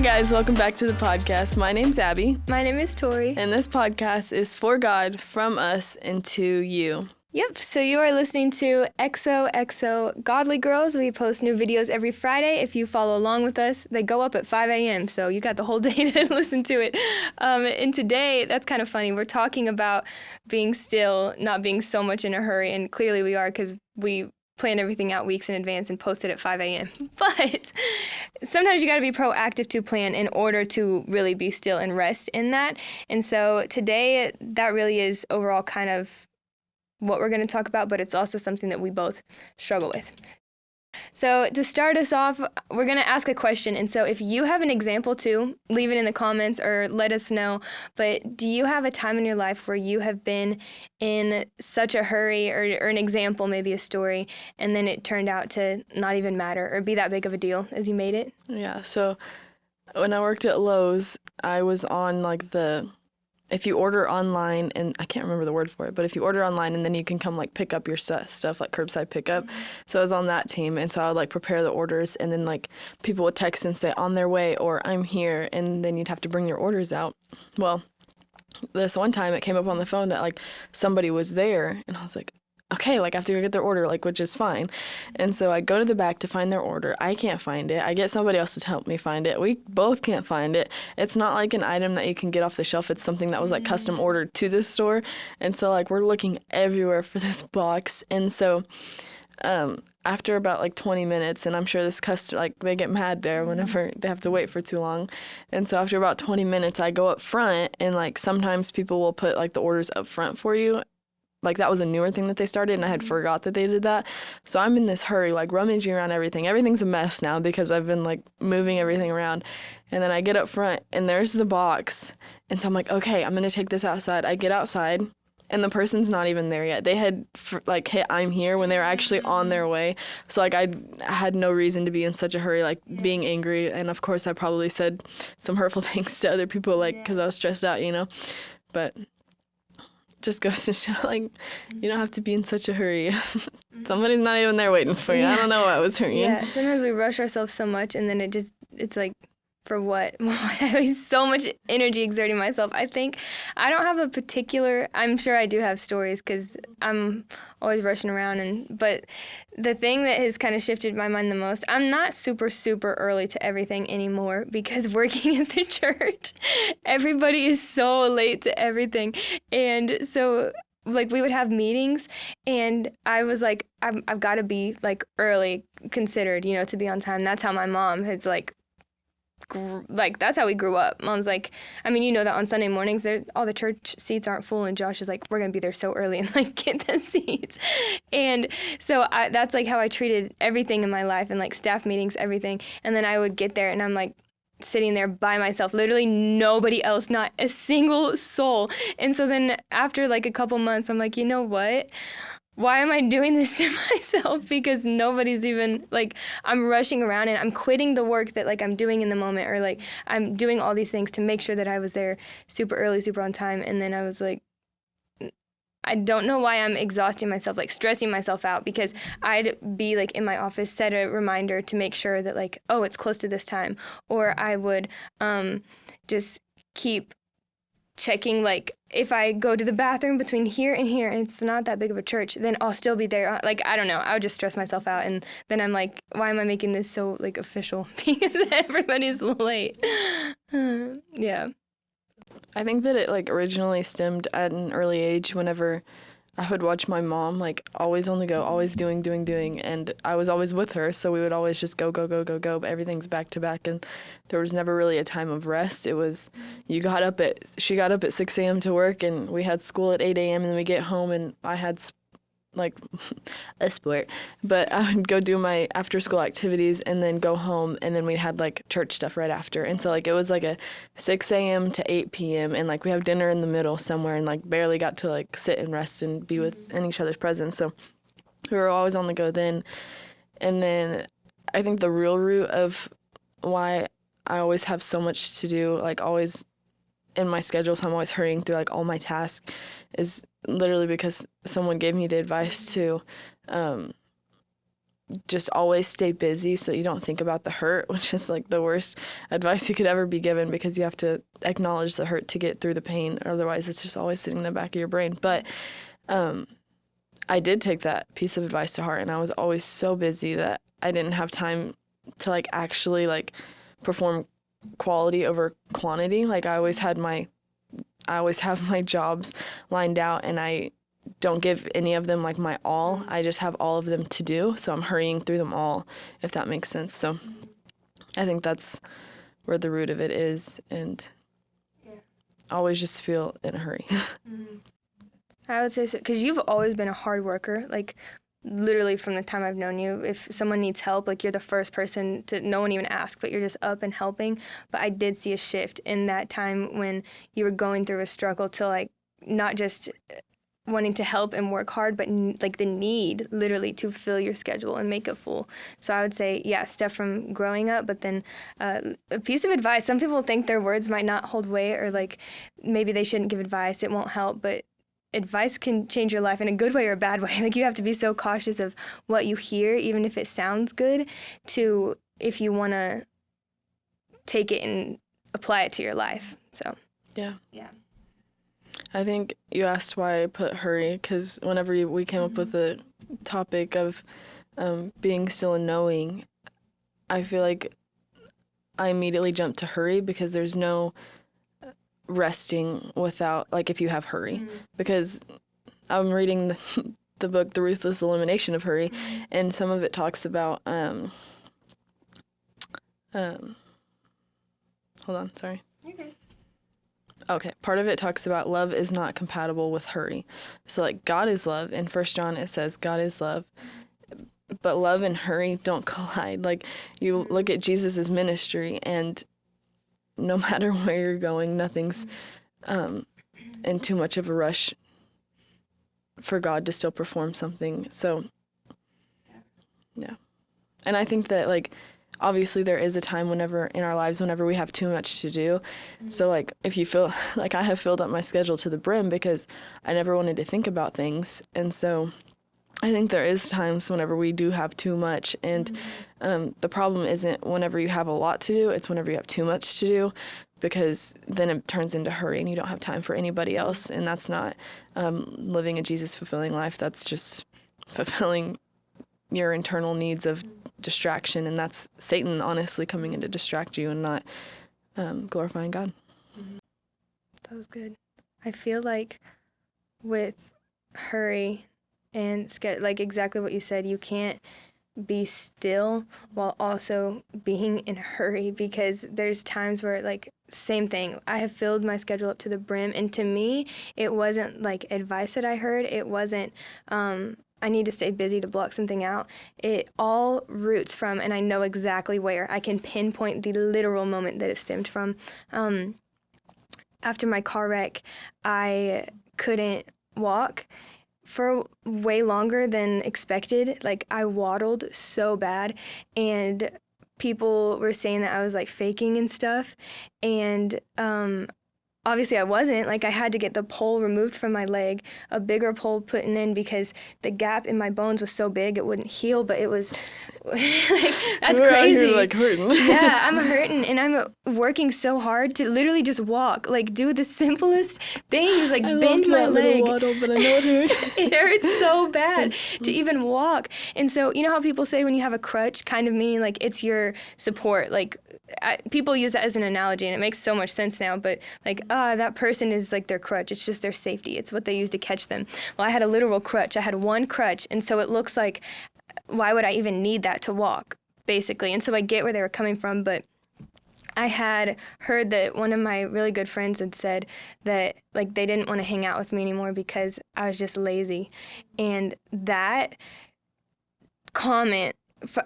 Hey guys, welcome back to the podcast. My name's Abby. My name is Tori. And this podcast is for God, from us, and to you. Yep, so you are listening to XOXO Godly Girls. We post new videos every Friday. If you follow along with us, they go up at 5 a.m., so you got the whole day to listen to it. And today, that's kind of funny. We're talking about being still, not being so much in a hurry, and clearly we are because we plan everything out weeks in advance and post it at 5 a.m. But sometimes you got to be proactive to plan in order to really be still and rest in that. And so today, that really is overall kind of what we're going to talk about, but it's also something that we both struggle with. So to start us off, we're going to ask a question. And so if you have an example too, leave it in the comments or let us know. But do you have a time in your life where you have been in such a hurry, or an example, maybe a story, and then it turned out to not even matter or be that big of a deal as you made it? Yeah, so when I worked at Lowe's, I was on if you order online, and I can't remember the word for it, but if you order online and then you can come pick up your stuff, like curbside pickup. So I was on that team, and so I would prepare the orders, and then people would text and say on their way or I'm here, and then you'd have to bring your orders out. Well, this one time it came up on the phone that somebody was there, and I was like, okay, I have to go get their order, which is fine. And so I go to the back to find their order. I can't find it. I get somebody else to help me find it. We both can't find it. It's not an item that you can get off the shelf. It's something that was custom ordered to this store. And so we're looking everywhere for this box. And so after about 20 minutes, and I'm sure this customer, they get mad there whenever they have to wait for too long. And so after about 20 minutes, I go up front, and sometimes people will put the orders up front for you. That was a newer thing that they started, and I had forgot that they did that. So I'm in this hurry, rummaging around everything. Everything's a mess now because I've been, moving everything around. And then I get up front, and there's the box. And so I'm okay, I'm going to take this outside. I get outside, and the person's not even there yet. They had, hit I'm here when they were actually on their way. So, I had no reason to be in such a hurry, being angry. And, of course, I probably said some hurtful things to other people, because I was stressed out, But just goes to show, you don't have to be in such a hurry. Somebody's not even there waiting for you. I don't know what was hurrying. Yeah, sometimes we rush ourselves so much, and then it's for what? I have so much energy exerting myself. I think I don't have a particular, I'm sure I do have stories because I'm always rushing around. But the thing that has kind of shifted my mind the most, I'm not super, super early to everything anymore because working at the church, everybody is so late to everything. And so we would have meetings, and I was I've got to be early considered, to be on time. That's how my mom has that's how we grew up. Mom's that on Sunday mornings, all the church seats aren't full, and Josh is we're going to be there so early and get the seats. And so that's how I treated everything in my life, and staff meetings, everything. And then I would get there, and I'm sitting there by myself, literally nobody else, not a single soul. And so then after a couple months, I'm you know what? Why am I doing this to myself? Because nobody's even, I'm rushing around, and I'm quitting the work that, I'm doing in the moment, or, I'm doing all these things to make sure that I was there super early, super on time. And then I was I don't know why I'm exhausting myself, stressing myself out, because I'd be, in my office, set a reminder to make sure that, oh, it's close to this time. Or I would just keep checking, if I go to the bathroom between here and here, and it's not that big of a church, then I'll still be there. I don't know. I would just stress myself out, and then I'm why am I making this so, official? Because everybody's late. Yeah. I think that it originally stemmed at an early age whenever I would watch my mom always on the go, always doing, and I was always with her, so we would always just go, but everything's back to back, and there was never really a time of rest. It was, she got up at 6 a.m. to work, and we had school at 8 a.m., and then we get home, and I had a sport, but I would go do my after school activities and then go home, and then we had church stuff right after. And so it was a 6 a.m. to 8 p.m. and we have dinner in the middle somewhere, and barely got to sit and rest and be in each other's presence. So we were always on the go then. And then I think the real root of why I always have so much to do, always in my schedule, so I'm always hurrying through all my tasks, is literally because someone gave me the advice to just always stay busy so you don't think about the hurt, which is like the worst advice you could ever be given, because you have to acknowledge the hurt to get through the pain. Otherwise, it's just always sitting in the back of your brain. But I did take that piece of advice to heart, and I was always so busy that I didn't have time to like actually like perform quality over quantity. Like I always have my jobs lined out, and I don't give any of them like my all. I just have all of them to do, so I'm hurrying through them all, if that makes sense. So I think that's where the root of it is, and always just feel in a hurry. I would say so, because you've always been a hard worker, like literally from the time I've known you. If someone needs help, like you're the first person to, no one even ask, but you're just up and helping. But I did see a shift in that time when you were going through a struggle to like not just wanting to help and work hard, but like the need literally to fill your schedule and make it full. So I would say, yeah, step from growing up, but then a piece of advice. Some people think their words might not hold weight, or like maybe they shouldn't give advice, it won't help, but advice can change your life in a good way or a bad way. Like you have to be so cautious of what you hear, even if it sounds good, to if you want to take it and apply it to your life. So Yeah. yeah. I think you asked why I put hurry, because whenever we came up with the topic of being still and knowing, I feel like I immediately jumped to hurry, because there's no resting without, like, if you have hurry. Because I'm reading the book, The Ruthless Elimination of Hurry, and some of it talks about, hold on, sorry. Okay, part of it talks about love is not compatible with hurry. So, like, God is love. In 1 John, it says God is love. But love and hurry don't collide. Like, you look at Jesus' ministry, and no matter where you're going, nothing's in too much of a rush for God to still perform something. So, yeah. And I think that, like, obviously there is a time whenever in our lives whenever we have too much to do. So like if you feel like I have filled up my schedule to the brim because I never wanted to think about things. And so I think there is times whenever we do have too much, and the problem isn't whenever you have a lot to do, it's whenever you have too much to do, because then it turns into hurry and you don't have time for anybody else. And that's not living a Jesus fulfilling life. That's just fulfilling your internal needs of distraction, and that's Satan honestly coming in to distract you and not glorifying God. That was good. I feel like with hurry and like exactly what you said, you can't be still while also being in a hurry, because there's times where, like, same thing, I have filled my schedule up to the brim, and to me it wasn't like advice that I heard, it wasn't I need to stay busy to block something out. It all roots from, and I know exactly where, I can pinpoint the literal moment that it stemmed from. After my car wreck, I couldn't walk for way longer than expected. Like, I waddled so bad, and people were saying that I was like faking and stuff. And obviously I wasn't. Like, I had to get the pole removed from my leg, a bigger pole put in, because the gap in my bones was so big it wouldn't heal. But it was like, that's We're crazy. out here, like, hurting. Yeah, I'm hurting, and I'm working so hard to literally just walk, like do the simplest things, like I bend loved my that leg. little waddle, but I know it hurt. It hurts so bad to even walk. And so, you know how people say when you have a crutch, kind of meaning like it's your support. Like, people use that as an analogy, and it makes so much sense now. But like, that person is like their crutch. It's just their safety. It's what they use to catch them. Well, I had a literal crutch. I had one crutch, and so it looks like, why would I even need that to walk, basically? And so I get where they were coming from, but I had heard that one of my really good friends had said that, like, they didn't want to hang out with me anymore because I was just lazy. And that comment,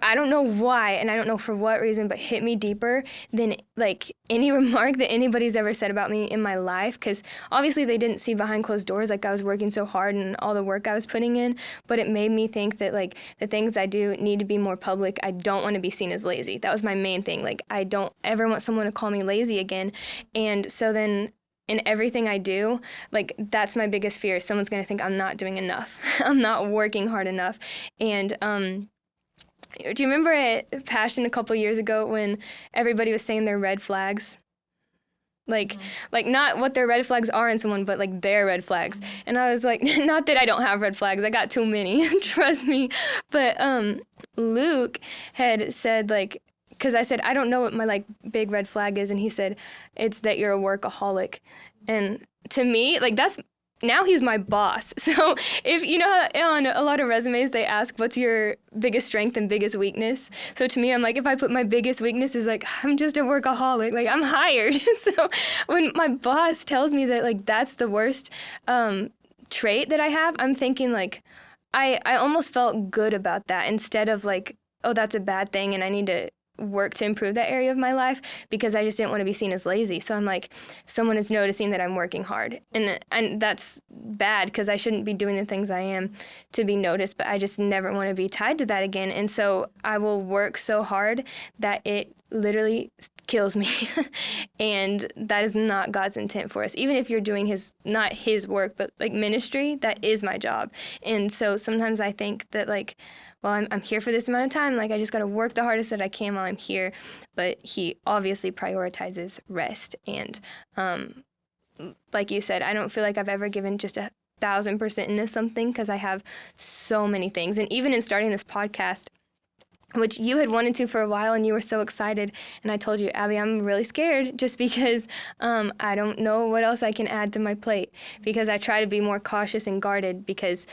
I don't know why, and I don't know for what reason, but hit me deeper than, like, any remark that anybody's ever said about me in my life, because obviously they didn't see behind closed doors, like, I was working so hard and all the work I was putting in, but it made me think that, like, the things I do need to be more public. I don't want to be seen as lazy. That was my main thing. Like, I don't ever want someone to call me lazy again. And so then in everything I do, like, that's my biggest fear. Someone's going to think I'm not doing enough. I'm not working hard enough. And Do you remember at Passion a couple years ago when everybody was saying their red flags? Like not what their red flags are in someone, but like their red flags. And I was like, not that I don't have red flags, I got too many, trust me. But Luke had said like, because I said, I don't know what my like big red flag is. And he said, it's that you're a workaholic. And to me, like now he's my boss. So if you know on a lot of resumes they ask what's your biggest strength and biggest weakness. So to me I'm like, if I put my biggest weakness is like I'm just a workaholic, like I'm hired. So when my boss tells me that like that's the worst trait that I have, I'm thinking like I almost felt good about that instead of like, oh, that's a bad thing and I need to work to improve that area of my life, because I just didn't want to be seen as lazy. So I'm like, someone is noticing that I'm working hard, and that's bad because I shouldn't be doing the things I am to be noticed, but I just never want to be tied to that again. And so I will work so hard that it literally kills me. And that is not God's intent for us. Even if you're doing not his work, but like ministry, that is my job. And so sometimes I think that like, well, I'm here for this amount of time. Like, I just got to work the hardest that I can while I'm here. But he obviously prioritizes rest. And like you said, I don't feel like I've ever given just 1,000% into something because I have so many things. And even in starting this podcast, which you had wanted to for a while and you were so excited. And I told you, Abby, I'm really scared just because I don't know what else I can add to my plate, because I try to be more cautious and guarded because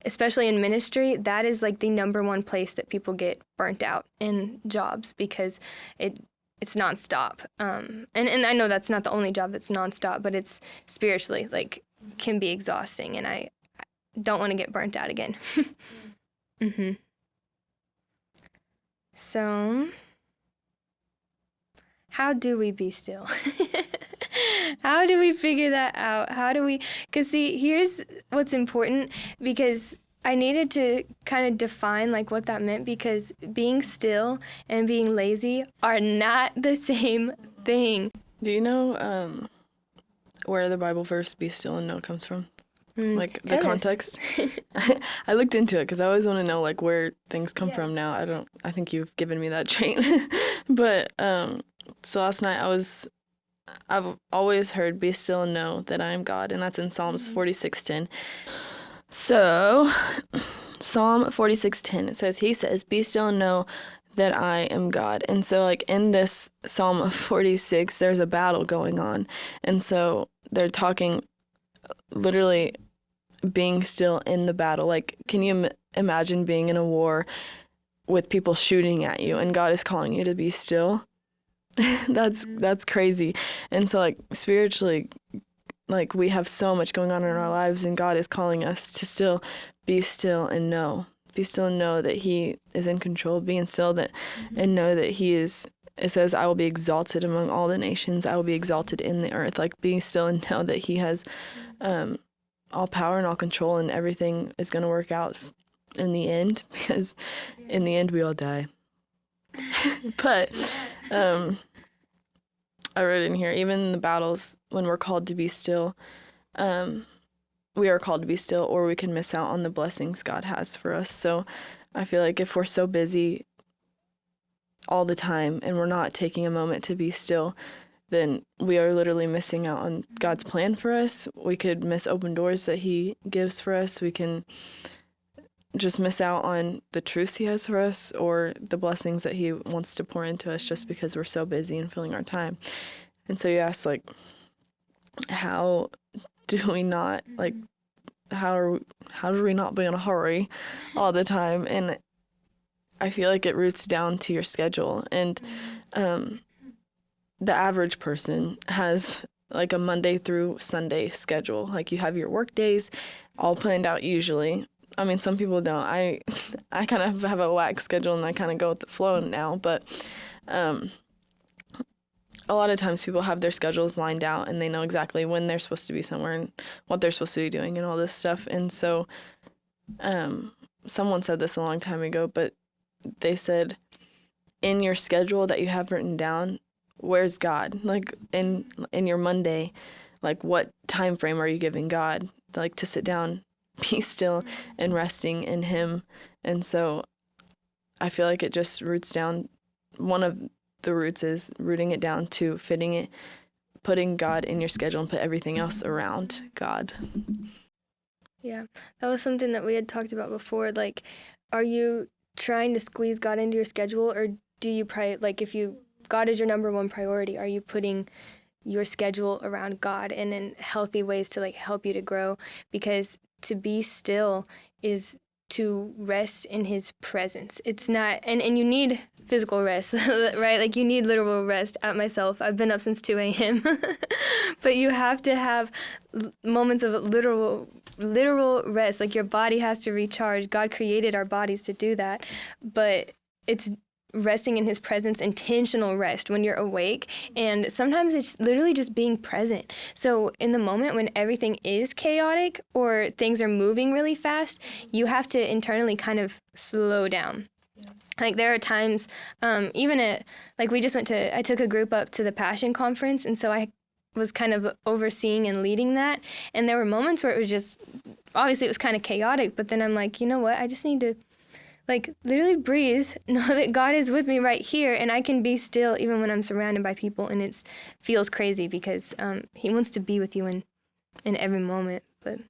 especially in ministry, that is like the number one place that people get burnt out in jobs, because it's nonstop. And I know that's not the only job that's nonstop, but it's spiritually like can be exhausting, and I don't want to get burnt out again. Mm-hmm. So, how do we be still? How do we figure that out? How do we, because see, here's what's important, because I needed to kind of define like what that meant, because being still and being lazy are not the same thing. Do you know where the Bible verse "be still and know" comes from? Like the context? I looked into it because I always want to know like where things come from now. I think you've given me that trait. But so last night I've always heard "be still and know that I am God," and that's in Psalms 46:10. So Psalm 46:10, it says, he says, "Be still and know that I am God." And so like in this Psalm 46, there's a battle going on. And so they're talking literally being still in the battle. Like, can you imagine being in a war with people shooting at you and God is calling you to be still? That's crazy. And so like spiritually, like we have so much going on in our lives, and God is calling us to still be still and know. Be still and know that he is in control. Being still that and know that he is, it says, "I will be exalted among all the nations. I will be exalted in the earth." Like being still and know that he has all power and all control, and everything is going to work out in the end, because in the end we all die. But I wrote in here, even in the battles, when we're called to be still, we are called to be still, or we can miss out on the blessings God has for us. So I feel like if we're so busy all the time and we're not taking a moment to be still, then we are literally missing out on God's plan for us. We could miss open doors that he gives for us. We can just miss out on the truths he has for us, or the blessings that he wants to pour into us, just because we're so busy and filling our time. And so you ask, like, how do we not, like, how do we not be in a hurry all the time? And I feel like it roots down to your schedule. And the average person has like a Monday through Sunday schedule. Like you have your work days all planned out usually. I mean, some people don't. I kind of have a whack schedule and I kind of go with the flow now. But a lot of times people have their schedules lined out and they know exactly when they're supposed to be somewhere and what they're supposed to be doing and all this stuff. And so someone said this a long time ago, but they said, in your schedule that you have written down, where's God? Like in your Monday, like what time frame are you giving God, like to sit down, be still, and resting in him? And so I feel like it just roots down. One of the roots is rooting it down to fitting it, putting God in your schedule and put everything else around God. Yeah, that was something that we had talked about before. Like, are you trying to squeeze God into your schedule, or do you if God is your number one priority, are you putting your schedule around God and in healthy ways to help you to grow? Because to be still is to rest in his presence. It's not, and you need physical rest, right? Like, you need literal rest. At myself, I've been up since 2 a.m. But you have to have moments of literal rest. Like, your body has to recharge. God created our bodies to do that, but it's resting in his presence, intentional rest when you're awake. And sometimes it's literally just being present. So in the moment when everything is chaotic or things are moving really fast, you have to internally kind of slow down. Like, there are times, even I took a group up to the Passion Conference, and so I was kind of overseeing and leading that. And there were moments where it was just, obviously it was kind of chaotic, but then I'm like, you know what, I just need to literally breathe, know that God is with me right here, and I can be still even when I'm surrounded by people, and it feels crazy because he wants to be with you in every moment. But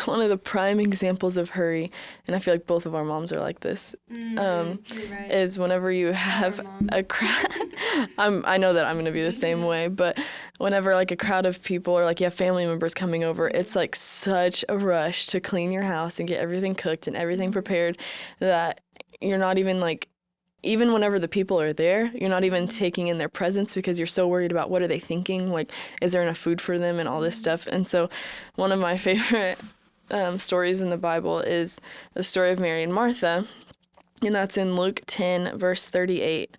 one of the prime examples of hurry, and I feel like both of our moms are like this, right. is whenever you have a crowd. I know that I'm going to be the same way, but whenever like a crowd of people or like you have family members coming over, it's like such a rush to clean your house and get everything cooked and everything prepared that you're not even even whenever the people are there, you're not even taking in their presence because you're so worried about what are they thinking, like, is there enough food for them and all this stuff. And so one of my favorite stories in the Bible is the story of Mary and Martha, and that's in Luke 10, verse 38.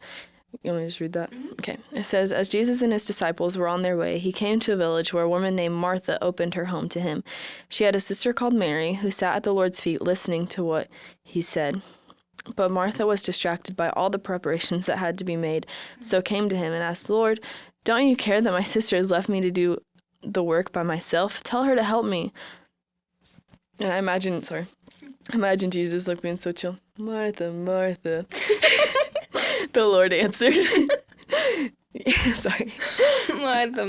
You want me to just read that? Okay. It says, as Jesus and his disciples were on their way, he came to a village where a woman named Martha opened her home to him. She had a sister called Mary who sat at the Lord's feet listening to what he said. But Martha was distracted by all the preparations that had to be made, so came to him and asked, Lord, don't you care that my sister has left me to do the work by myself? Tell her to help me. And I imagine Jesus being so chill. Martha, Martha. The Lord answered. Sorry. Martha.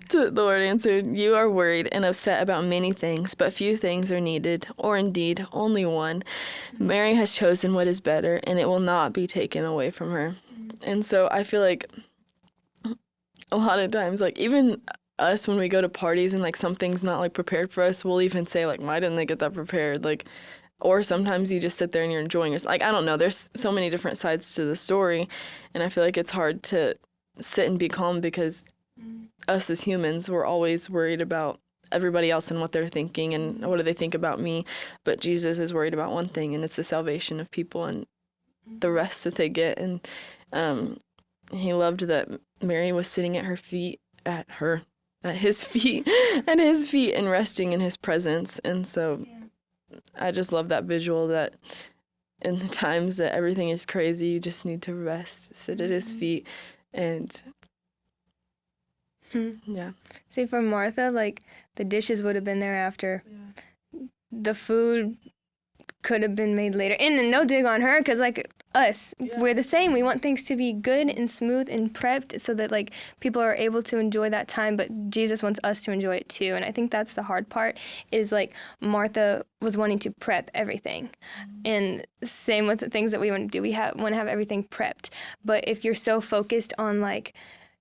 The Lord answered, you are worried and upset about many things, but few things are needed, or indeed only one. Mary has chosen what is better, and it will not be taken away from her. And so I feel like a lot of times, like, even us when we go to parties and like something's not like prepared for us, we'll even say like, why didn't they get that prepared? Like, or sometimes you just sit there and you're enjoying yourself. Like, I don't know. There's so many different sides to the story. And I feel like it's hard to sit and be calm because us as humans, we're always worried about everybody else and what they're thinking and what do they think about me. But Jesus is worried about one thing, and it's the salvation of people and the rest that they get. And he loved that Mary was sitting at his feet, and resting in his presence. And so I just love that visual that in the times that everything is crazy, you just need to rest, sit at his feet, and yeah. See, for Martha, like, the dishes would have been there after. Yeah. The food could have been made later. And no dig on her, because, like, us, we're the same. We want things to be good and smooth and prepped so that, like, people are able to enjoy that time, but Jesus wants us to enjoy it too. And I think that's the hard part, is, like, Martha was wanting to prep everything. And same with the things that we want to do. We want to have everything prepped. But if you're so focused on, like,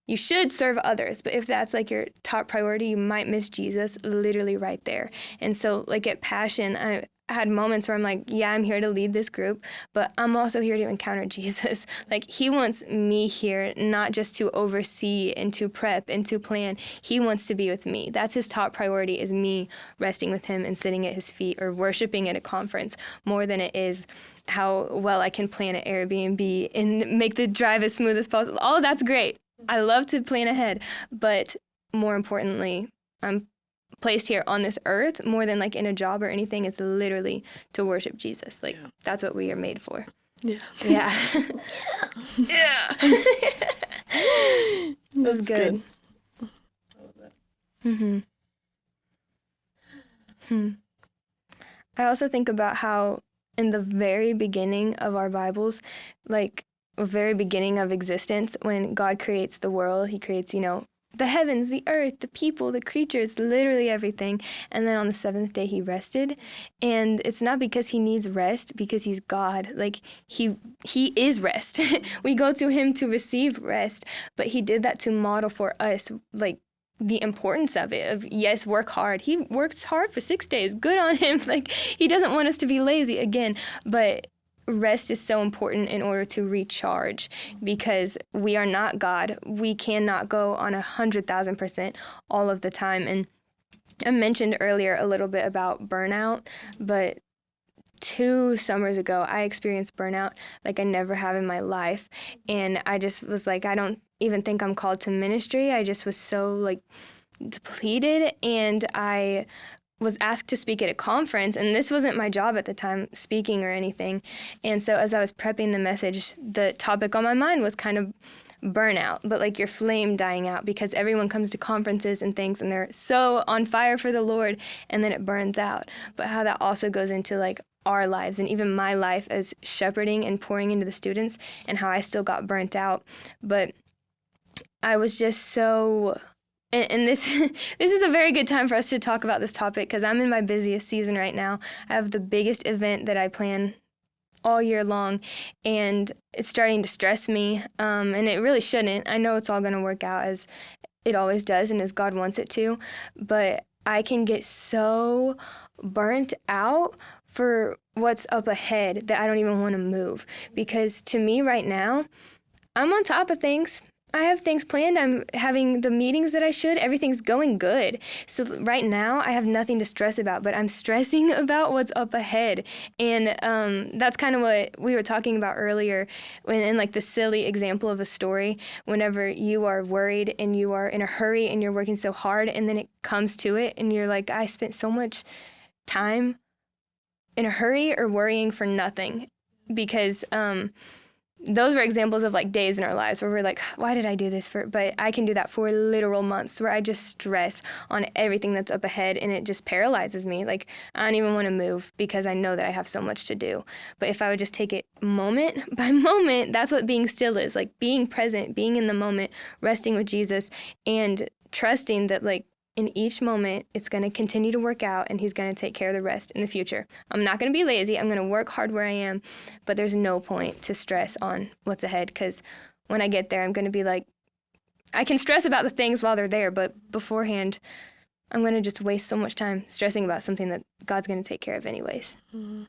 you should serve others, but if that's like your top priority, you might miss Jesus literally right there. And so, like, at Passion, I had moments where I'm like, yeah, I'm here to lead this group, but I'm also here to encounter Jesus. Like, he wants me here, not just to oversee and to prep and to plan. He wants to be with me. That's his top priority, is me resting with him and sitting at his feet or worshiping at a conference, more than it is how well I can plan an Airbnb and make the drive as smooth as possible. All of that's great. I love to plan ahead, but more importantly, I'm placed here on this earth more than like in a job or anything. It's literally to worship Jesus. Like, that's what we are made for. Yeah. Yeah. Yeah. That's good. I also think about how in the very beginning of our Bibles, like the very beginning of existence, when God creates the world, he creates, the heavens, the earth, the people, the creatures, literally everything. And then on the seventh day, he rested. And it's not because he needs rest, because he's God. Like, he is rest. We go to him to receive rest. But he did that to model for us, like, the importance of it, of, yes, work hard. He works hard for 6 days. Good on him. Like, he doesn't want us to be lazy again. But rest is so important in order to recharge, because we are not God. We cannot go on 100,000% all of the time. And I mentioned earlier a little bit about burnout, but 2 summers ago, I experienced burnout like I never have in my life. And I just was like, I don't even think I'm called to ministry. I just was so like depleted, and I was asked to speak at a conference, and this wasn't my job at the time, speaking or anything. And so as I was prepping the message, the topic on my mind was kind of burnout, but like your flame dying out, because everyone comes to conferences and things and they're so on fire for the Lord, and then it burns out. But how that also goes into like our lives, and even my life as shepherding and pouring into the students, and how I still got burnt out. But I was just so... And this this is a very good time for us to talk about this topic, because I'm in my busiest season right now. I have the biggest event that I plan all year long, and it's starting to stress me, and it really shouldn't. I know it's all going to work out as it always does and as God wants it to, but I can get so burnt out for what's up ahead that I don't even want to move, because to me right now, I'm on top of things. I have things planned. I'm having the meetings that I should. Everything's going good. So right now, I have nothing to stress about, but I'm stressing about what's up ahead. And that's kind of what we were talking about earlier, when in like the silly example of a story, whenever you are worried and you are in a hurry and you're working so hard, and then it comes to it and you're like, I spent so much time in a hurry or worrying for nothing, because those were examples of like days in our lives where we're like, why did I do this for? But I can do that for literal months, where I just stress on everything that's up ahead, and it just paralyzes me. Like, I don't even want to move because I know that I have so much to do. But if I would just take it moment by moment, that's what being still is, like being present, being in the moment, resting with Jesus, and trusting that like in each moment, it's going to continue to work out, and he's going to take care of the rest in the future. I'm not going to be lazy. I'm going to work hard where I am, but there's no point to stress on what's ahead, because when I get there, I'm going to be like, I can stress about the things while they're there, but beforehand, I'm going to just waste so much time stressing about something that God's going to take care of anyways. Mm-hmm.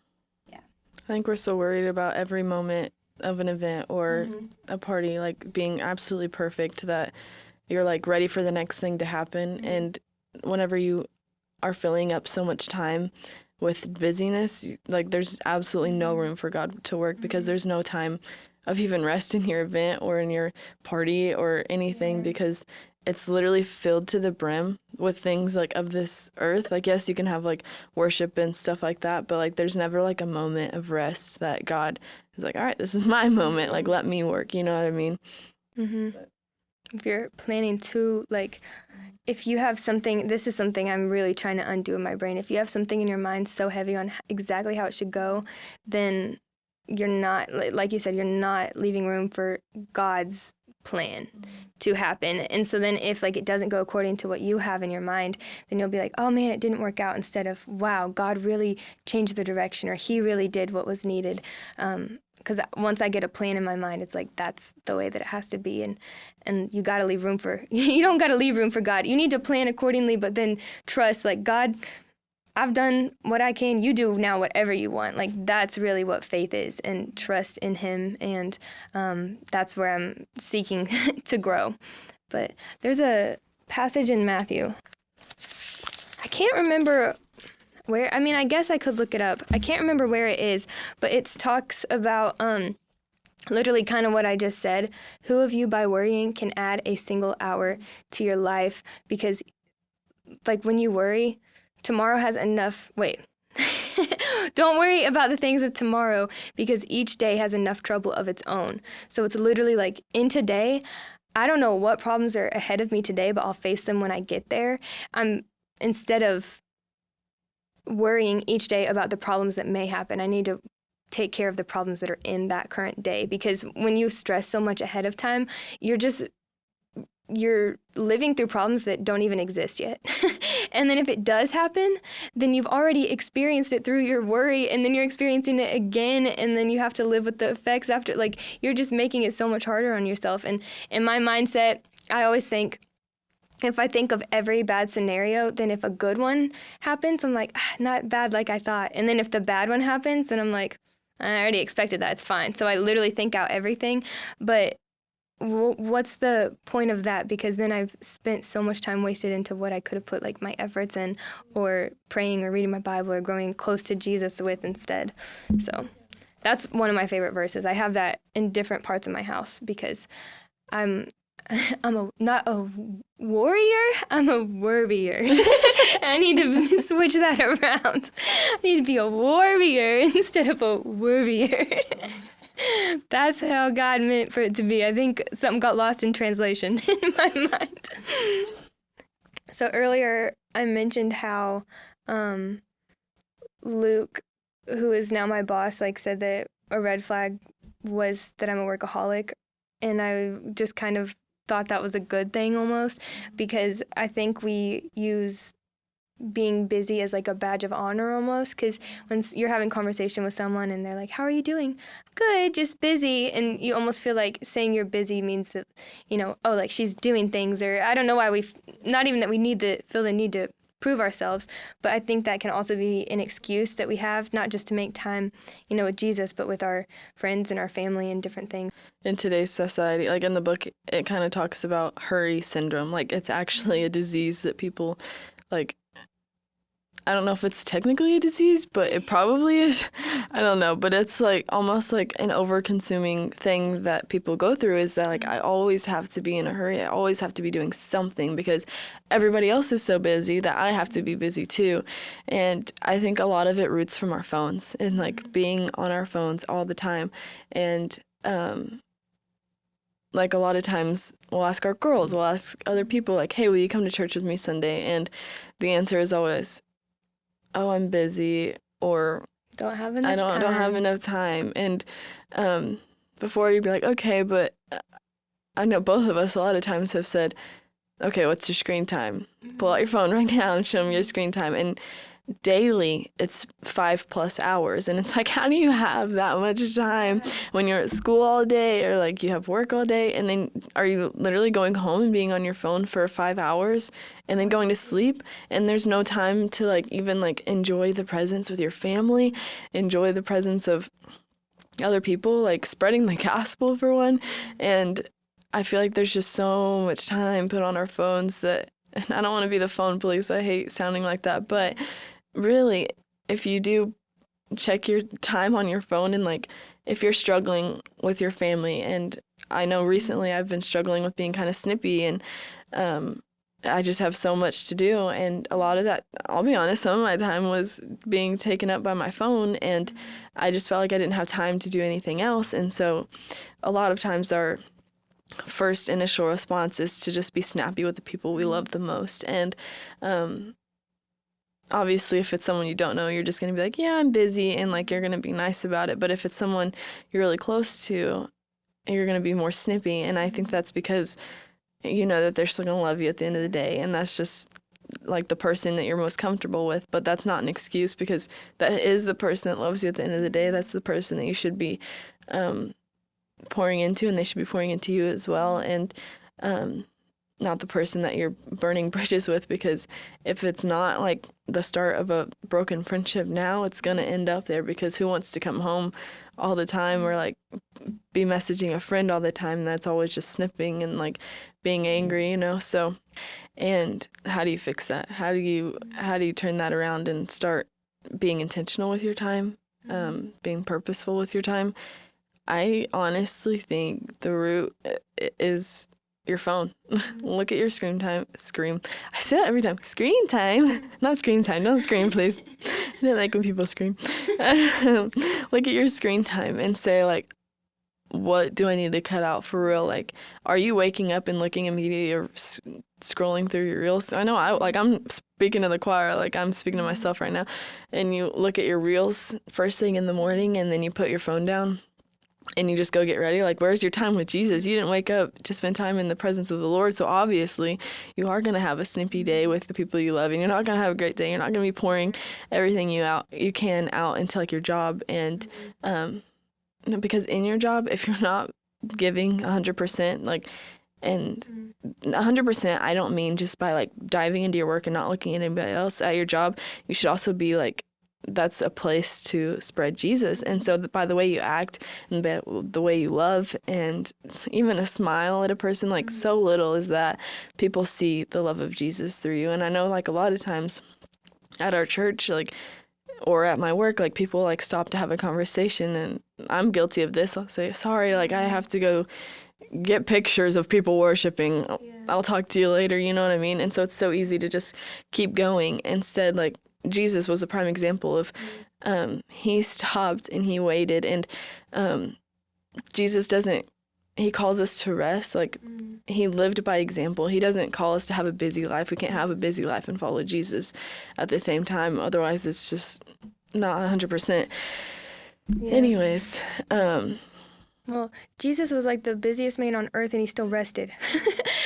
Yeah. I think we're so worried about every moment of an event or a party, like being absolutely perfect, that you're like ready for the next thing to happen. And whenever you are filling up so much time with busyness, like there's absolutely no room for God to work, because there's no time of even rest in your event or in your party or anything, because it's literally filled to the brim with things like of this earth. Like, yes, you can have like worship and stuff like that, but like there's never like a moment of rest that God is like, all right, this is my moment, like let me work, you know what I mean? If you're planning to, like, if you have something, this is something I'm really trying to undo in my brain. If you have something in your mind so heavy on exactly how it should go, then you're not, like you said, you're not leaving room for God's plan to happen. And so then if like it doesn't go according to what you have in your mind, then you'll be like, oh man, it didn't work out, instead of, wow, God really changed the direction, or he really did what was needed. Because once I get a plan in my mind, it's like, that's the way that it has to be. And you got to leave room for, you don't got to leave room for God. You need to plan accordingly, but then trust, like, God, I've done what I can. You do now whatever you want. Like, that's really what faith is, and trust in him. And that's where I'm seeking to grow. But there's a passage in Matthew. I can't remember where, I mean, I guess I could look it up. I can't remember where it is, but it talks about literally kind of what I just said. Who of you by worrying can add a single hour to your life? Because like when you worry, tomorrow has enough, don't worry about the things of tomorrow, because each day has enough trouble of its own. So it's literally like, in today, I don't know what problems are ahead of me today, but I'll face them when I get there. Instead of worrying each day about the problems that may happen, I need to take care of the problems that are in that current day. Because when you stress so much ahead of time, you're living through problems that don't even exist yet. And then if it does happen, then you've already experienced it through your worry, and then you're experiencing it again, and then you have to live with the effects after. Like, you're just making it so much harder on yourself. And in my mindset, I always think, if I think of every bad scenario, then if a good one happens, I'm like, not bad like I thought. And then if the bad one happens, then I'm like, I already expected that, it's fine. So I literally think out everything. But what's the point of that? Because then I've spent so much time wasted into what I could have put like my efforts in, or praying or reading my Bible or growing close to Jesus with instead. So that's one of my favorite verses. I have that in different parts of my house because I'm not a warrior, I'm a worrier. I need to switch that around. I need to be a warrior instead of a worrier. That's how God meant for it to be. I think something got lost in translation in my mind. So earlier I mentioned how Luke, who is now my boss, like said that a red flag was that I'm a workaholic. And I just kind of thought that was a good thing almost, because I think we use being busy as like a badge of honor almost, because when you're having conversation with someone and they're like, how are you doing? Good, just busy. And you almost feel like saying you're busy means that, oh, like she's doing things, or I don't know why not even that we feel the need to prove ourselves, but I think that can also be an excuse that we have, not just to make time, with Jesus, but with our friends and our family and different things. In today's society, like in the book, it kind of talks about hurry syndrome. Like, it's actually a disease that people, like, I don't know if it's technically a disease, but it probably is. I don't know. But it's like almost like an over-consuming thing that people go through, is that like I always have to be in a hurry. I always have to be doing something because everybody else is so busy that I have to be busy too. And I think a lot of it roots from our phones and like being on our phones all the time. And like a lot of times we'll ask our girls, we'll ask other people like, hey, will you come to church with me Sunday? And the answer is always, oh, I'm busy, or don't have enough time. I don't have enough time. And before you'd be like, okay, but I know both of us a lot of times have said, okay, what's your screen time? Pull out your phone right now and show me your screen time. And daily, it's 5+ hours. And it's like, how do you have that much time when you're at school all day, or like you have work all day? And then are you literally going home and being on your phone for 5 hours and then going to sleep? And there's no time to like even like enjoy the presence with your family, enjoy the presence of other people, like spreading the gospel for one. And I feel like there's just so much time put on our phones that, and I don't want to be the phone police. I hate sounding like that, but really, if you do check your time on your phone, and like if you're struggling with your family, and I know recently I've been struggling with being kind of snippy, and I just have so much to do, and a lot of that, I'll be honest, some of my time was being taken up by my phone, and I just felt like I didn't have time to do anything else. And so a lot of times our first initial response is to just be snappy with the people we love the most. And obviously, if it's someone you don't know, you're just going to be like, yeah, I'm busy, and like you're going to be nice about it. But if it's someone you're really close to, you're going to be more snippy. And I think that's because you know that they're still going to love you at the end of the day. And that's just like the person that you're most comfortable with. But that's not an excuse, because that is the person that loves you at the end of the day. That's the person that you should be pouring into, and they should be pouring into you as well. And not the person that you're burning bridges with, because if it's not like the start of a broken friendship now, it's going to end up there, because who wants to come home all the time or like be messaging a friend all the time that's always just snipping and like being angry, So, and how do you fix that? How do you turn that around and start being intentional with your time, being purposeful with your time? I honestly think the root is your phone. Look at your screen time. I say that every time. Screen time. Not screen time. Don't scream, please. I don't like when people scream. Look at your screen time and say, like, what do I need to cut out for real? Like, are you waking up and looking immediately scrolling through your reels. I know I'm speaking to the choir, like I'm speaking to myself right now, and you look at your reels first thing in the morning and then you put your phone down and you just go get ready. Like, where's your time with Jesus? You didn't wake up to spend time in the presence of the Lord. So obviously you are going to have a snippy day with the people you love, and you're not going to have a great day. You're not going to be pouring everything you can out into like your job. And because in your job, if you're not giving 100%, like, and 100%, I don't mean just by like diving into your work and not looking at anybody else at your job. You should also be like, that's a place to spread Jesus. And so by the way you act and the way you love and even a smile at a person, like so little is that people see the love of Jesus through you. And I know like a lot of times at our church, like, or at my work, like people like stop to have a conversation, and I'm guilty of this. I'll say, sorry, like I have to go get pictures of people worshiping. I'll talk to you later, you know what I mean? And so it's so easy to just keep going. Instead, like, Jesus was a prime example of he stopped and he waited, and Jesus he calls us to rest. Like, he lived by example. He doesn't call us to have a busy life. We can't have a busy life and follow Jesus at the same time. Otherwise, it's just not 100%. Yeah. Anyways, well, Jesus was like the busiest man on earth and he still rested.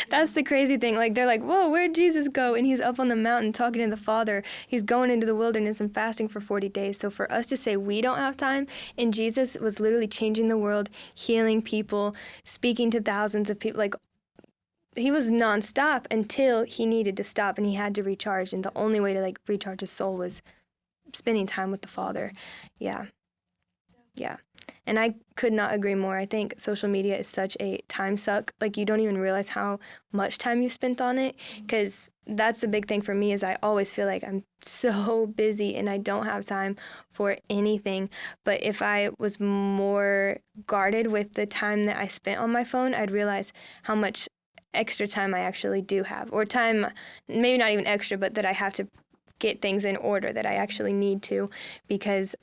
That's the crazy thing. Like, they're like, whoa, where'd Jesus go? And he's up on the mountain talking to the Father. He's going into the wilderness and fasting for 40 days. So for us to say we don't have time, and Jesus was literally changing the world, healing people, speaking to thousands of people, like, he was nonstop until he needed to stop and he had to recharge. And the only way to like recharge his soul was spending time with the Father. Yeah. And I could not agree more. I think social media is such a time suck. Like, you don't even realize how much time you spent on it, because that's the big thing for me is I always feel like I'm so busy and I don't have time for anything. But if I was more guarded with the time that I spent on my phone, I'd realize how much extra time I actually do have, or time, maybe not even extra, but that I have to get things in order that I actually need to, because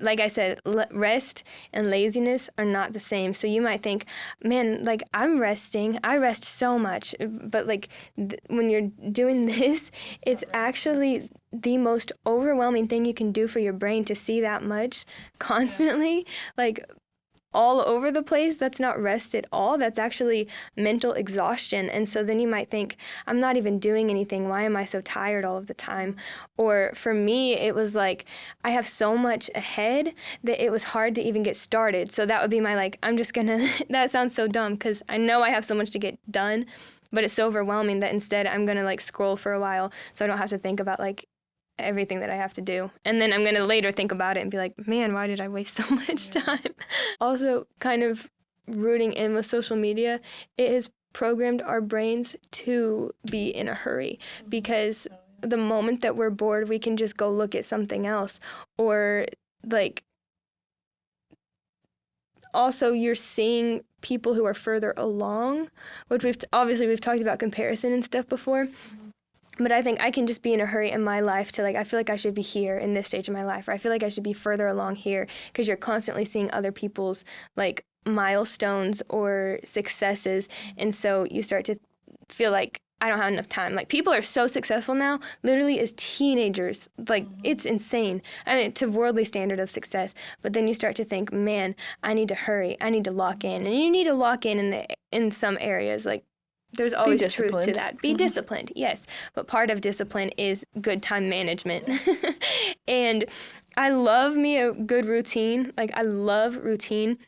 like I said, rest and laziness are not the same. So you might think, man, like I rest so much. But like when you're doing this, it's actually the most overwhelming thing you can do for your brain to see that much constantly. Like all over the place, that's not rest at all. That's actually mental exhaustion. And so then you might think, I'm not even doing anything. Why am I so tired all of the time? Or for me, it was like, I have so much ahead that it was hard to even get started. So that would be my like, I'm just gonna, that sounds so dumb because I know I have so much to get done, but it's so overwhelming that instead I'm gonna like scroll for a while so I don't have to think about like everything that I have to do. And then I'm going to later think about it and be like, man, why did I waste so much time? Also, kind of rooting in with social media, it has programmed our brains to be in a hurry, because the moment that we're bored, we can just go look at something else. Or like, also you're seeing people who are further along, which we've talked about comparison and stuff before. But I think I can just be in a hurry in my life to like, I feel like I should be here in this stage of my life, or I feel like I should be further along here, because you're constantly seeing other people's like milestones or successes. And so you start to feel like I don't have enough time. Like, people are so successful now, literally as teenagers. Like, it's insane. I mean, to worldly standard of success. But then you start to think, man, I need to hurry. I need to lock in. And you need to lock in some areas. Like, there's always truth to that. Be disciplined, yes. But part of discipline is good time management. And I love me a good routine. Like, I love routine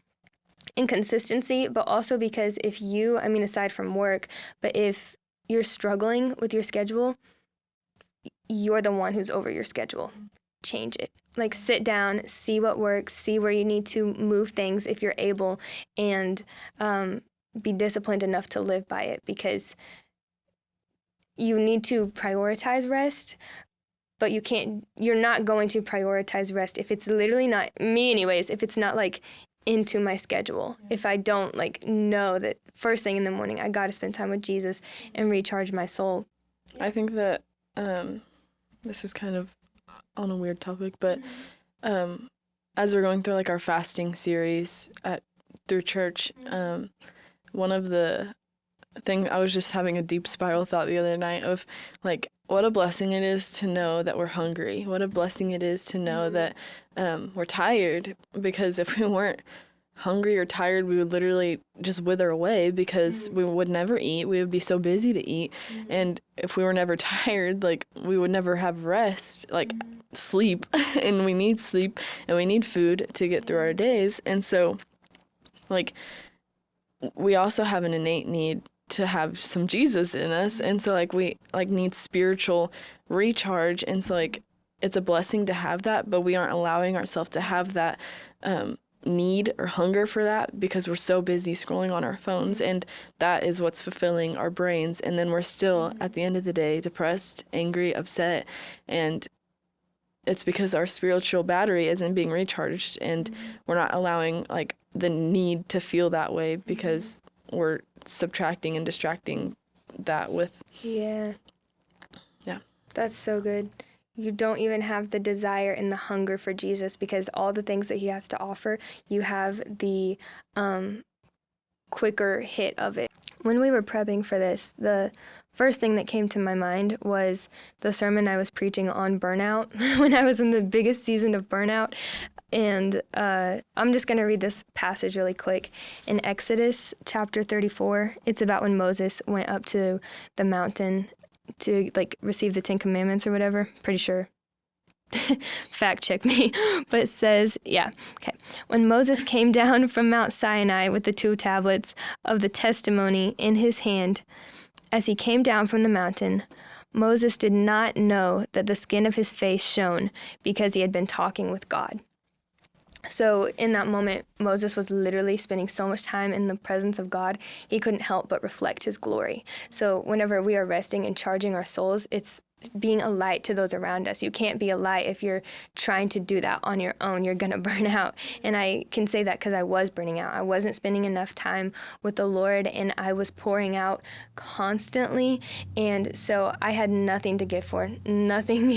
and consistency, but also because aside from work, but if you're struggling with your schedule, you're the one who's over your schedule. Change it. Like, sit down, see what works, see where you need to move things if you're able, and be disciplined enough to live by it, because you need to prioritize rest, but you're not going to prioritize rest if it's literally not, me anyways, if it's not like into my schedule. If I don't like know that first thing in the morning, I got to spend time with Jesus and recharge my soul. I think that this is kind of on a weird topic, but as we're going through like our fasting series through church, one of the thing, I was just having a deep spiral thought the other night of like what a blessing it is to know that we're hungry. What a blessing it is to know that we're tired, because if we weren't hungry or tired, we would literally just wither away because we would never eat. We would be so busy to eat. And if we were never tired, like we would never have rest, like sleep. And we need sleep and we need food to get through our days. And so like we also have an innate need to have some Jesus in us. And so like we like need spiritual recharge. And so like it's a blessing to have that, but we aren't allowing ourselves to have that need or hunger for that because we're so busy scrolling on our phones, and that is what's fulfilling our brains. And then we're still at the end of the day depressed, angry, upset, and it's because our spiritual battery isn't being recharged, and we're not allowing like the need to feel that way because we're subtracting and distracting that with Yeah. Yeah. That's so good. You don't even have the desire and the hunger for Jesus because all the things that he has to offer, you have the quicker hit of it. When we were prepping for this, the first thing that came to my mind was the sermon I was preaching on burnout when I was in the biggest season of burnout. And I'm just going to read this passage really quick. In Exodus chapter 34, it's about when Moses went up to the mountain to like receive the 10 Commandments or whatever. Pretty sure. Fact check me. But it says, yeah, okay. When Moses came down from Mount Sinai with the 2 tablets of the testimony in his hand, as he came down from the mountain, Moses did not know that the skin of his face shone because he had been talking with God. So in that moment, Moses was literally spending so much time in the presence of God, he couldn't help but reflect his glory. So whenever we are resting and charging our souls, it's being a light to those around us. You can't be a light if you're trying to do that on your own. You're going to burn out. And I can say that because I was burning out. I wasn't spending enough time with the Lord, and I was pouring out constantly. And so I had nothing to give for, nothing,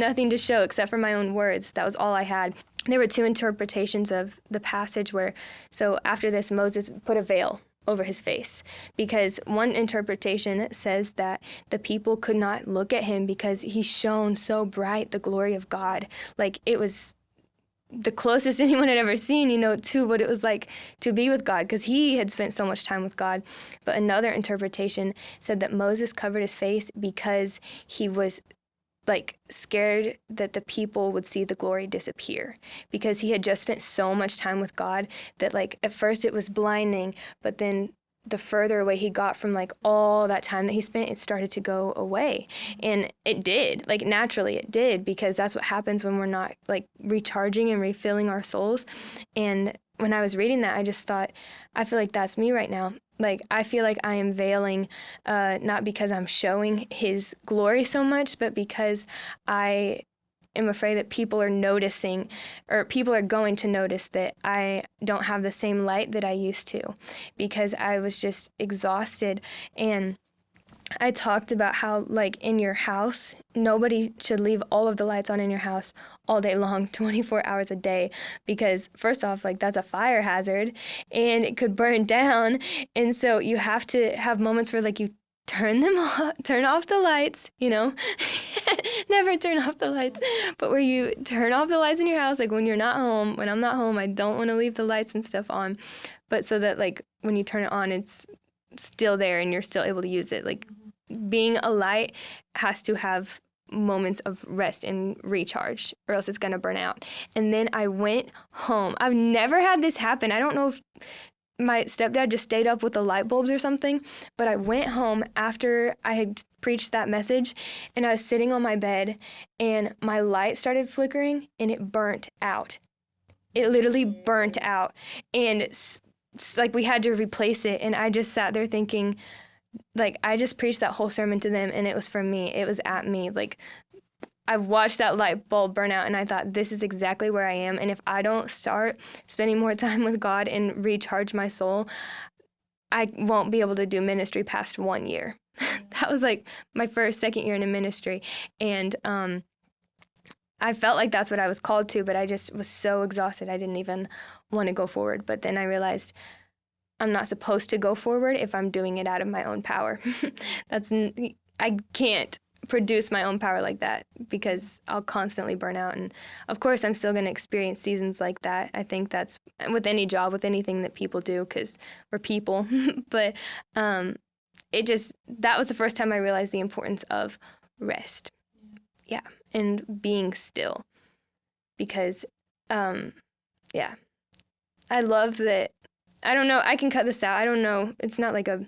nothing to show except for my own words. That was all I had. There were 2 interpretations of the passage where, so after this, Moses put a veil over his face, because one interpretation says that the people could not look at him because he shone so bright, the glory of God. Like it was the closest anyone had ever seen, to what it was like to be with God, because he had spent so much time with God. But another interpretation said that Moses covered his face because he was like scared that the people would see the glory disappear, because he had just spent so much time with God that like at first it was blinding, but then the further away he got from like all that time that he spent, it started to go away. And it did, like naturally it did, because that's what happens when we're not like recharging and refilling our souls. And when I was reading that, I just thought, I feel like that's me right now. Like, I feel like I am veiling, not because I'm showing his glory so much, but because I am afraid that people are noticing, or people are going to notice that I don't have the same light that I used to, because I was just exhausted. And I talked about how, like, in your house, nobody should leave all of the lights on in your house all day long, 24 hours a day, because first off, like, that's a fire hazard and it could burn down. And so you have to have moments where, like, you turn off the lights, never turn off the lights, but where you turn off the lights in your house, like when you're not home. When I'm not home, I don't want to leave the lights and stuff on, but so that, like, when you turn it on, it's still there and you're still able to use it. Like, being a light has to have moments of rest and recharge, or else it's going to burn out. And then I went home. I've never had this happen. I don't know if my stepdad just stayed up with the light bulbs or something, but I went home after I had preached that message, and I was sitting on my bed, and my light started flickering, and it burnt out. It literally burnt out. And like, we had to replace it, and I just sat there thinking, like, I just preached that whole sermon to them, and it was for me. It was at me. Like, I watched that light bulb burn out, and I thought, this is exactly where I am. And if I don't start spending more time with God and recharge my soul, I won't be able to do ministry past 1 year. That was like my second year in a ministry. And I felt like that's what I was called to, but I just was so exhausted. I didn't even want to go forward. But then I realized I'm not supposed to go forward if I'm doing it out of my own power. I can't produce my own power like that because I'll constantly burn out. And of course, I'm still going to experience seasons like that. I think that's with any job, with anything that people do, because we're people. But that was the first time I realized the importance of rest. Yeah. And being still. Because, yeah. I love that. I don't know. I can cut this out. I don't know. It's not like a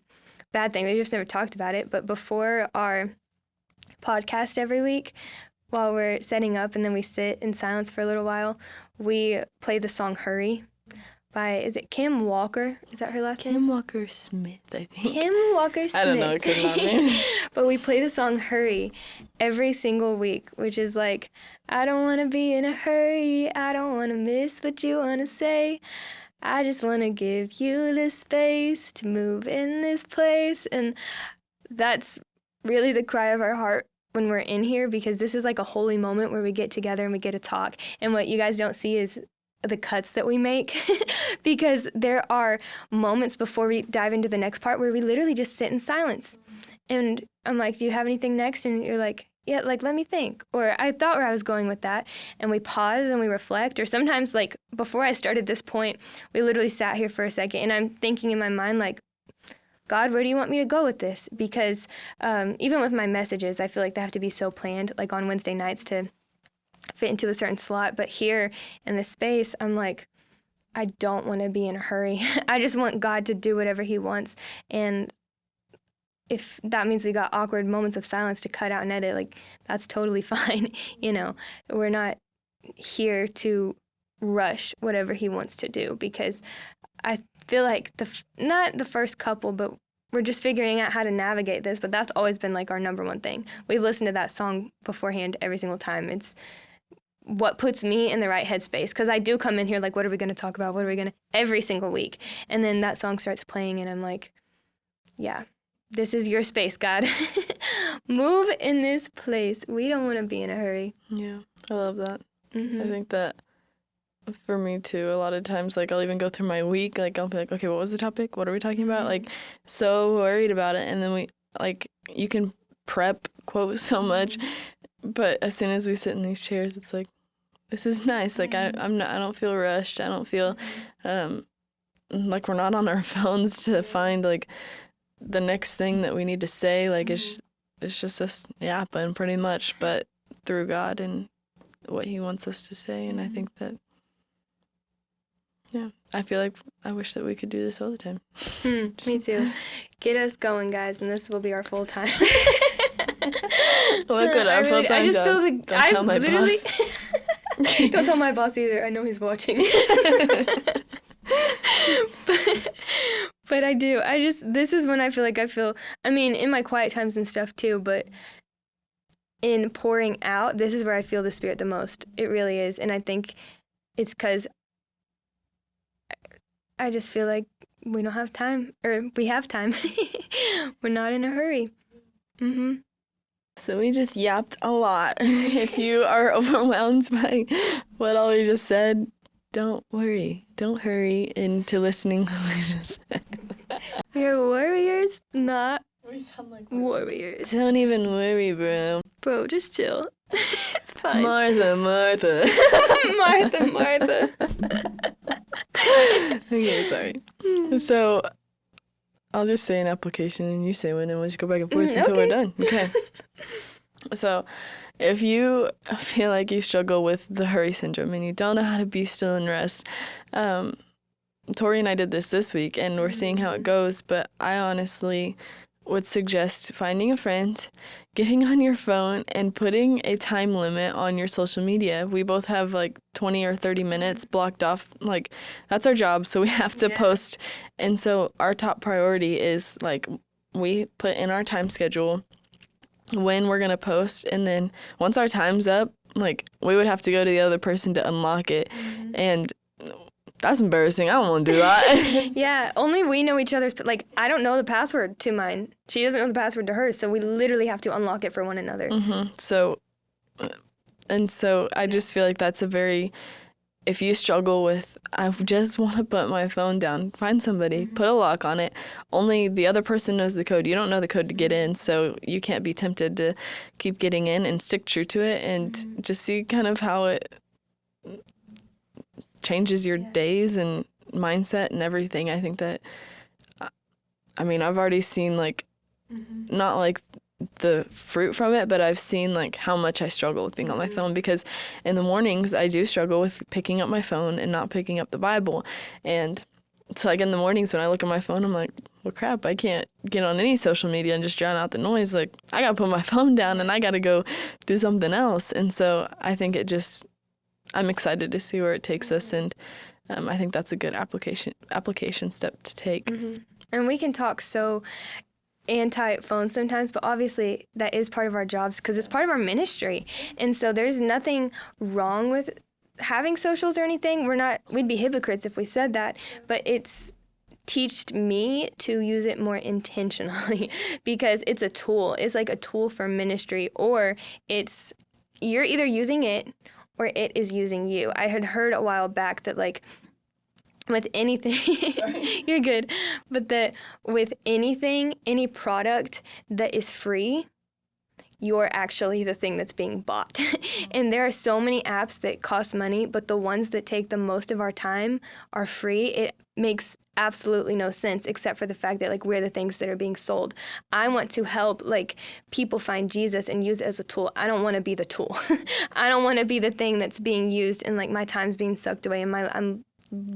bad thing. We just never talked about it. But before our podcast every week, while we're setting up and then we sit in silence for a little while, we play the song Hurry by, is it Kim Walker? Is that her last name? Kim Walker Smith, I think. Kim Walker Smith. I don't know. It could not be. But we play the song Hurry every single week, which is like, I don't want to be in a hurry. I don't want to miss what you want to say. I just want to give you the space to move in this place. And that's really the cry of our heart when we're in here, because this is like a holy moment where we get together and we get to talk. And what you guys don't see is the cuts that we make because there are moments before we dive into the next part where we literally just sit in silence. And I'm like, do you have anything next? And you're like, yeah, like, let me think. Or I thought where I was going with that. And we pause and we reflect. Or sometimes, like, before I started this point, we literally sat here for a second and I'm thinking in my mind, like, God, where do you want me to go with this? Because even with my messages, I feel like they have to be so planned, like on Wednesday nights to fit into a certain slot. But here in this space, I'm like, I don't want to be in a hurry. I just want God to do whatever he wants. And if that means we got awkward moments of silence to cut out and edit, like, that's totally fine. You know, we're not here to rush whatever he wants to do, because I feel like not the first couple, but we're just figuring out how to navigate this. But that's always been like our number one thing. We've listened to that song beforehand every single time. It's what puts me in the right headspace, because I do come in here like, what are we going to talk about? What are we going to, every single week. And then that song starts playing and I'm like, yeah, this is your space, God. Move in this place. We don't want to be in a hurry. Yeah, I love that. Mm-hmm. I think that for me too, a lot of times, like, I'll even go through my week, like, I'll be like, okay, what was the topic? What are we talking about? Like, so worried about it. And then you can prep quote so much, but as soon as we sit in these chairs, it's like, this is nice. Like, I don't feel rushed. I don't feel like we're not on our phones to find like the next thing that we need to say. Like, it's just us yapping pretty much, but through God and what he wants us to say. And I think that, yeah, I feel like I wish that we could do this all the time. Me too. Get us going, guys, and this will be our full time. Look at our full time job. Don't tell my boss. Don't tell my boss either. I know he's watching. But I do. This is when I feel, I mean, in my quiet times and stuff too, but in pouring out, this is where I feel the Spirit the most. It really is. And I think it's because I just feel like we don't have time, or we have time. We're not in a hurry. Mm-hmm. So we just yapped a lot. If you are overwhelmed by what all we just said, don't worry. Don't hurry into listening to what we just said. We're warriors, not we sound like warriors. Don't even worry, bro. Bro, just chill. It's fine. Martha. Martha. Okay, sorry. So I'll just say an application and you say one, and we'll just go back and forth until we're done. Okay. So if you feel like you struggle with the hurry syndrome and you don't know how to be still and rest, Tori and I did this week, and we're seeing how it goes, but I honestly would suggest finding a friend, getting on your phone, and putting a time limit on your social media. We both have like 20 or 30 minutes blocked off. Like, that's our job, so we have to post. And so our top priority is, like, we put in our time schedule when we're going to post, and then once our time's up, like, we would have to go to the other person to unlock it. And that's embarrassing. I don't want to do that. Yeah, only we know each other's, like, I don't know the password to mine. She doesn't know the password to hers, so we literally have to unlock it for one another. Mm-hmm. So I just feel like that's a very if you struggle with, I just want to put my phone down, find somebody, put a lock on it. Only the other person knows the code. You don't know the code to get in, so you can't be tempted to keep getting in, and stick true to it, and just see kind of how it changes your days and mindset and everything. I think that, I mean, I've already seen, like, not like the fruit from it, but I've seen like how much I struggle with being on my phone, because in the mornings I do struggle with picking up my phone and not picking up the Bible. And so like in the mornings when I look at my phone, I'm like, well, crap, I can't get on any social media and just drown out the noise. Like, I gotta put my phone down and I gotta go do something else. And so I think I'm excited to see where it takes us, and I think that's a good application step to take. And we can talk so anti-phone sometimes, but obviously that is part of our jobs because it's part of our ministry. And so there's nothing wrong with having socials or anything. We'd be hypocrites if we said that, but it's teached me to use it more intentionally because it's a tool. It's like a tool for ministry, or you're either using it or it is using you. I had heard a while back that, like, with anything, you're good, but that with anything, any product that is free, you're actually the thing that's being bought. And there are so many apps that cost money, but the ones that take the most of our time are free. It makes absolutely no sense, except for the fact that, like, we're the things that are being sold. I want to help, like, people find Jesus and use it as a tool. I don't want to be the tool. I don't want to be the thing that's being used and, like, my time's being sucked away and I'm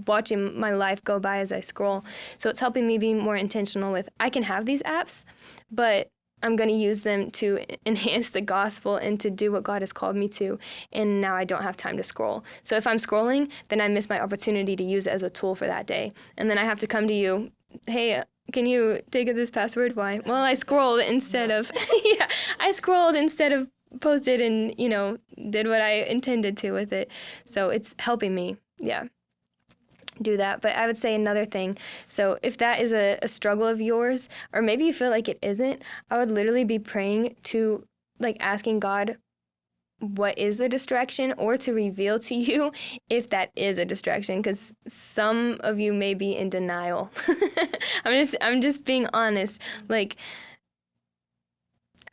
watching my life go by as I scroll. So it's helping me be more intentional with, I can have these apps, but I'm going to use them to enhance the gospel and to do what God has called me to. And now I don't have time to scroll. So if I'm scrolling, then I miss my opportunity to use it as a tool for that day. And then I have to come to you, hey, can you take this password? Why? Well, I scrolled instead of, I scrolled instead of posted and, did what I intended to with it. So it's helping me. Do that. But I would say another thing, so if that is a struggle of yours, or maybe you feel like it isn't, I would literally be praying to, like, asking God what is the distraction, or to reveal to you if that is a distraction, because some of you may be in denial. I'm just being honest. Like,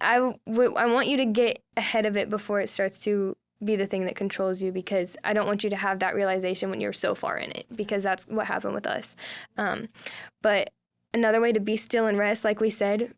I want you to get ahead of it before it starts to be the thing that controls you, because I don't want you to have that realization when you're so far in it, because that's what happened with us. But another way to be still and rest, like we said,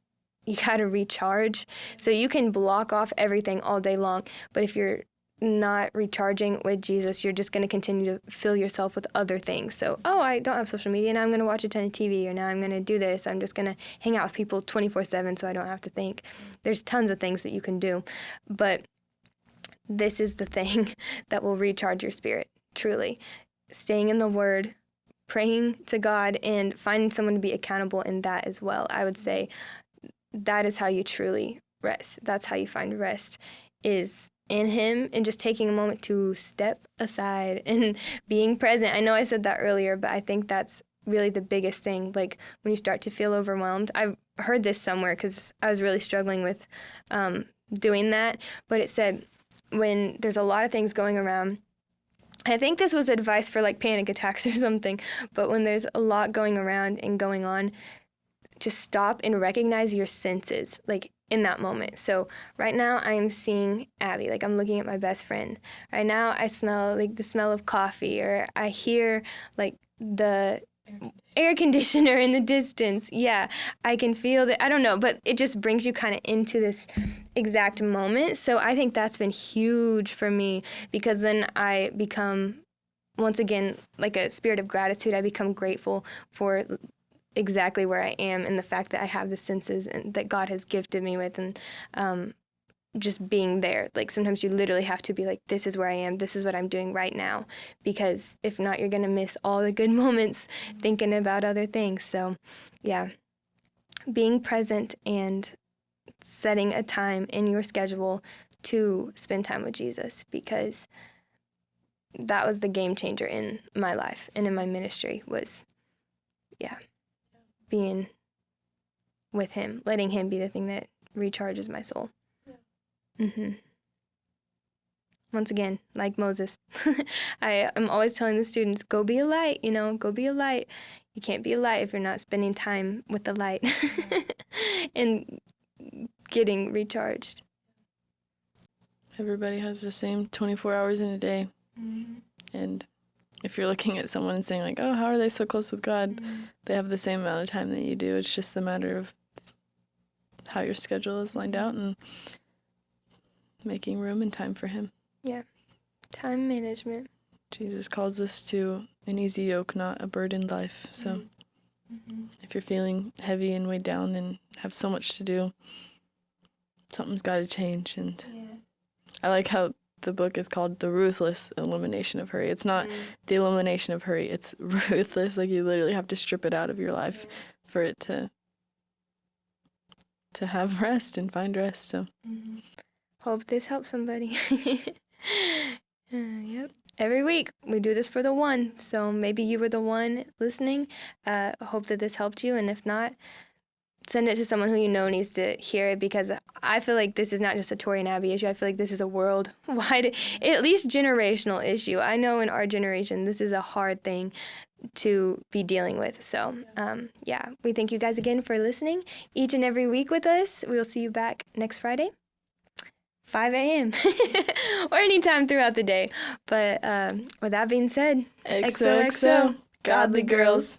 you got to recharge. So you can block off everything all day long, but if you're not recharging with Jesus, you're just going to continue to fill yourself with other things. So, I don't have social media, now I'm going to watch a ton of TV, or now I'm going to do this. I'm just going to hang out with people 24/7 so I don't have to think. There's tons of things that you can do, but this is the thing that will recharge your spirit, truly. Staying in the Word, praying to God, and finding someone to be accountable in that as well. I would say that is how you truly rest. That's how you find rest, is in Him, and just taking a moment to step aside and being present. I know I said that earlier, but I think that's really the biggest thing. Like, when you start to feel overwhelmed, I've heard this somewhere because I was really struggling with doing that, but it said, when there's a lot of things going around, I think this was advice for, like, panic attacks or something, but when there's a lot going around and going on, just stop and recognize your senses, like, in that moment. So right now I'm seeing Abby, like, I'm looking at my best friend. Right now I smell, like, the smell of coffee, or I hear, like, the air conditioner in the distance. Yeah, I can feel that. I don't know, but it just brings you kind of into this exact moment. So I think that's been huge for me, because then I become, once again, like a spirit of gratitude. I become grateful for exactly where I am, and the fact that I have the senses and that God has gifted me with, and just being there. Like, sometimes you literally have to be like, this is where I am, this is what I'm doing right now, because if not, you're going to miss all the good moments thinking about other things. So yeah, being present and setting a time in your schedule to spend time with Jesus, because that was the game changer in my life and in my ministry, was being with Him, letting Him be the thing that recharges my soul. once again, like Moses. I am always telling the students, go be a light, go be a light. You can't be a light if you're not spending time with the light and getting recharged. Everybody has the same 24 hours in a day. And if you're looking at someone and saying, like, oh, how are they so close with God? They have the same amount of time that you do. It's just a matter of how your schedule is lined out and making room and time for Him. Yeah. Time management. Jesus calls us to an easy yoke, not a burdened life. So if you're feeling heavy and weighed down and have so much to do, something's got to change. And I like how the book is called The Ruthless Elimination of Hurry. It's not the elimination of hurry. It's ruthless. Like, you literally have to strip it out of your life for it to have rest and find rest. So hope this helps somebody. Yep. Every week we do this for the one. So maybe you were the one listening. Hope that this helped you. And if not, send it to someone who you know needs to hear it, because I feel like this is not just a Tori and Abby issue. I feel like this is a worldwide, at least generational issue. I know in our generation, this is a hard thing to be dealing with. So, we thank you guys again for listening each and every week with us. We will see you back next Friday, 5 a.m. or anytime throughout the day. But with that being said, XOXO, godly girls.